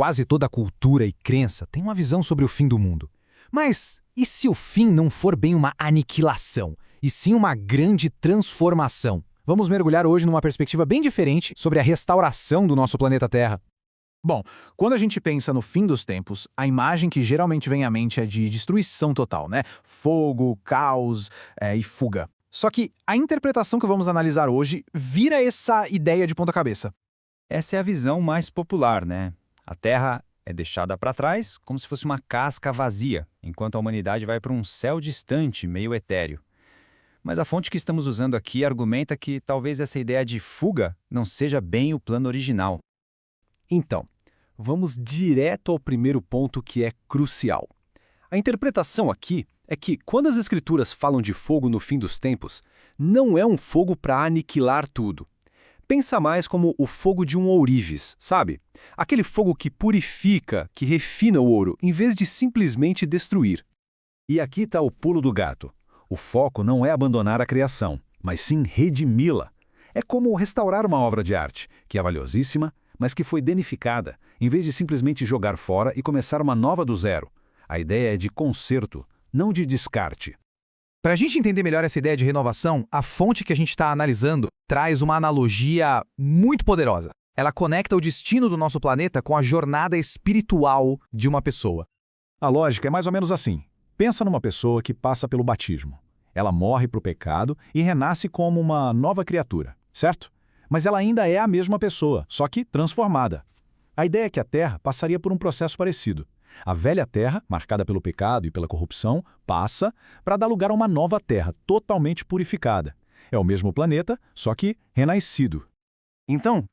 Quase toda cultura e crença tem uma visão sobre o fim do mundo. Mas e se o fim não for bem uma aniquilação, e sim uma grande transformação? Vamos mergulhar hoje numa perspectiva bem diferente sobre a restauração do nosso planeta Terra. Bom, quando a gente pensa no fim dos tempos, a imagem que geralmente vem à mente é de destruição total, né? Fogo, caos, e fuga. Só que a interpretação que vamos analisar hoje vira essa ideia de ponta cabeça. Essa é a visão mais popular, né? A Terra é deixada para trás como se fosse uma casca vazia, enquanto a humanidade vai para um céu distante, meio etéreo. Mas a fonte que estamos usando aqui argumenta que talvez essa ideia de fuga não seja bem o plano original. Então, vamos direto ao primeiro ponto que é crucial. A interpretação aqui é que, quando as Escrituras falam de fogo no fim dos tempos, não é um fogo para aniquilar tudo. Pensa mais como o fogo de um ourives, sabe? Aquele fogo que purifica, que refina o ouro, em vez de simplesmente destruir. E aqui está o pulo do gato. O foco não é abandonar a criação, mas sim redimi-la. É como restaurar uma obra de arte, que é valiosíssima, mas que foi danificada, em vez de simplesmente jogar fora e começar uma nova do zero. A ideia é de conserto, não de descarte. Para a gente entender melhor essa ideia de renovação, a fonte que a gente está analisando traz uma analogia muito poderosa. Ela conecta o destino do nosso planeta com a jornada espiritual de uma pessoa. A lógica é mais ou menos assim. Pensa numa pessoa que passa pelo batismo. Ela morre para o pecado e renasce como uma nova criatura, certo? Mas ela ainda é a mesma pessoa, só que transformada. A ideia é que a Terra passaria por um processo parecido. A velha Terra, marcada pelo pecado e pela corrupção, passa para dar lugar a uma nova Terra, totalmente purificada. É o mesmo planeta, só que renascido. Então,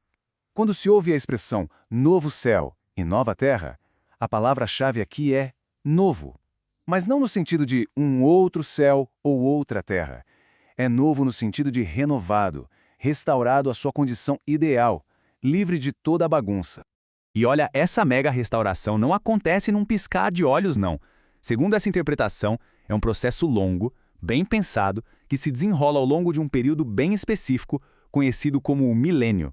quando se ouve a expressão novo céu e nova terra, a palavra-chave aqui é novo. Mas não no sentido de um outro céu ou outra terra. É novo no sentido de renovado, restaurado à sua condição ideal, livre de toda a bagunça. E olha, essa mega restauração não acontece num piscar de olhos, não. Segundo essa interpretação, é um processo longo, bem pensado, que se desenrola ao longo de um período bem específico, conhecido como o milênio.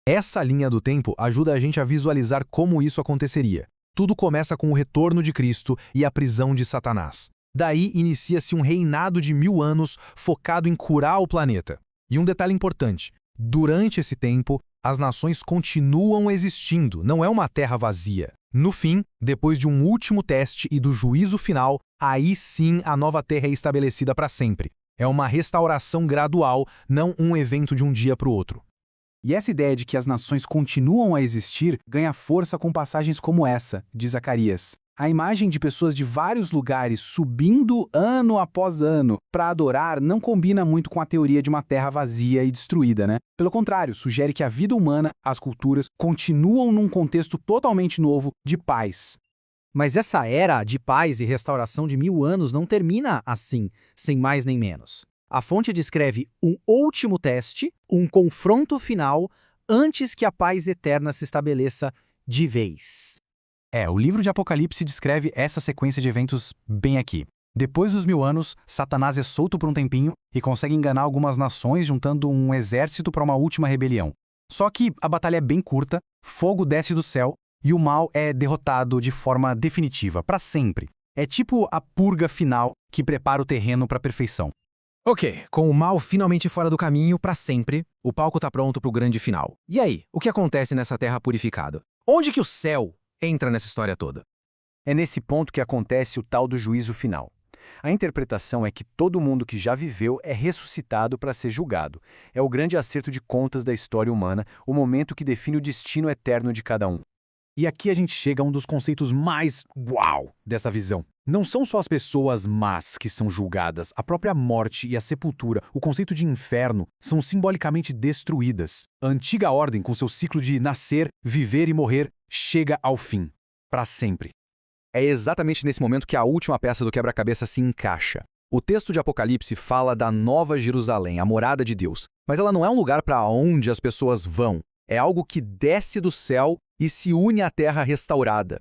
Essa linha do tempo ajuda a gente a visualizar como isso aconteceria. Tudo começa com o retorno de Cristo e a prisão de Satanás. Daí inicia-se um reinado de 1000 anos focado em curar o planeta. E um detalhe importante, durante esse tempo, as nações continuam existindo, não é uma terra vazia. No fim, depois de um último teste e do juízo final, aí sim a nova terra é estabelecida para sempre. É uma restauração gradual, não um evento de um dia para o outro. E essa ideia de que as nações continuam a existir ganha força com passagens como essa, de Zacarias. A imagem de pessoas de vários lugares subindo ano após ano para adorar não combina muito com a teoria de uma terra vazia e destruída, né? Pelo contrário, sugere que a vida humana, as culturas, continuam num contexto totalmente novo de paz. Mas essa era de paz e restauração de 1000 anos não termina assim, sem mais nem menos. A fonte descreve um último teste, um confronto final, antes que a paz eterna se estabeleça de vez. O livro de Apocalipse descreve essa sequência de eventos bem aqui. Depois dos 1000 anos, Satanás é solto por um tempinho e consegue enganar algumas nações juntando um exército para uma última rebelião. Só que a batalha é bem curta, fogo desce do céu e o mal é derrotado de forma definitiva, para sempre. É tipo a purga final que prepara o terreno para a perfeição. Ok, com o mal finalmente fora do caminho para sempre, o palco está pronto para o grande final. E aí, o que acontece nessa terra purificada? Onde que o céu entra nessa história toda? É nesse ponto que acontece o tal do juízo final. A interpretação é que todo mundo que já viveu é ressuscitado para ser julgado. É o grande acerto de contas da história humana, o momento que define o destino eterno de cada um. E aqui a gente chega a um dos conceitos mais uau dessa visão. Não são só as pessoas más que são julgadas, a própria morte e a sepultura, o conceito de inferno, são simbolicamente destruídas. A antiga ordem, com seu ciclo de nascer, viver e morrer, chega ao fim, para sempre. É exatamente nesse momento que a última peça do quebra-cabeça se encaixa. O texto de Apocalipse fala da Nova Jerusalém, a morada de Deus. Mas ela não é um lugar para onde as pessoas vão. É algo que desce do céu e se une à terra restaurada.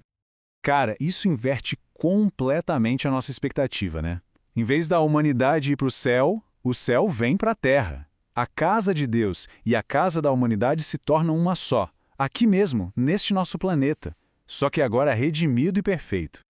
Cara, isso inverte completamente a nossa expectativa, né? Em vez da humanidade ir para o céu vem para a terra. A casa de Deus e a casa da humanidade se tornam uma só, aqui mesmo, neste nosso planeta. só que agora redimido e perfeito.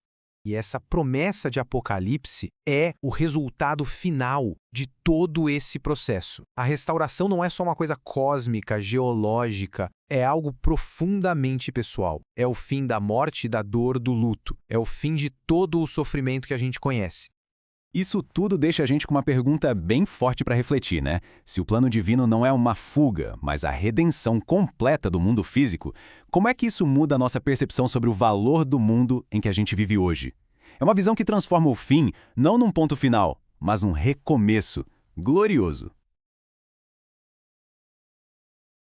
E essa promessa de Apocalipse é o resultado final de todo esse processo. A restauração não é só uma coisa cósmica, geológica, é algo profundamente pessoal. É o fim da morte, da dor, do luto. É o fim de todo o sofrimento que a gente conhece. Isso tudo deixa a gente com uma pergunta bem forte para refletir, né? Se o plano divino não é uma fuga, mas a redenção completa do mundo físico, como é que isso muda a nossa percepção sobre o valor do mundo em que a gente vive hoje? É uma visão que transforma o fim não num ponto final, mas num recomeço glorioso.